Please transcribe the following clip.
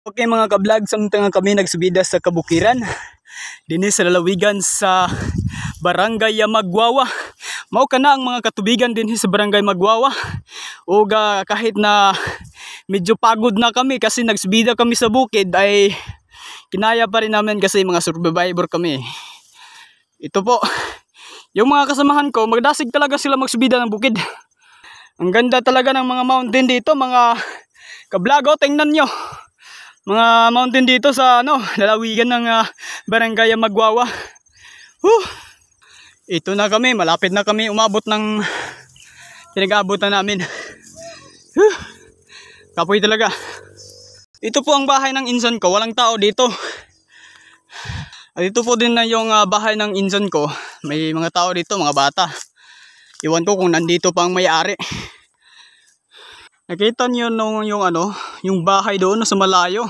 Okay mga ka-vlog, samtang kami nagsubida sa kabukiran dinhi sa lalawigan sa Barangay Magwawa. Mao kana ang mga katubigan dinhi sa Barangay Magwawa. Ug kahit na medyo pagod na kami kasi nagsubida kami sa bukid, ay kinaya pa rin namin kasi mga survivor kami. Ito po, yung mga kasamahan ko, magdasig talaga sila magsubida ng bukid. Ang ganda talaga ng mga mountain dito mga ka-vlog. Tingnan nyo mga mountain dito sa lalawigan ng Barangay Magwawa. Ito na kami, malapit na kami umabot ng pinag-aabutan namin. Kapoy talaga. Ito po ang bahay ng insan ko, walang tao dito. At ito po din na yung bahay ng insan ko, may mga tao dito, mga bata. Iwan ko kung nandito pa ang may-ari. Nakita niyo yung bahay doon sa malayo.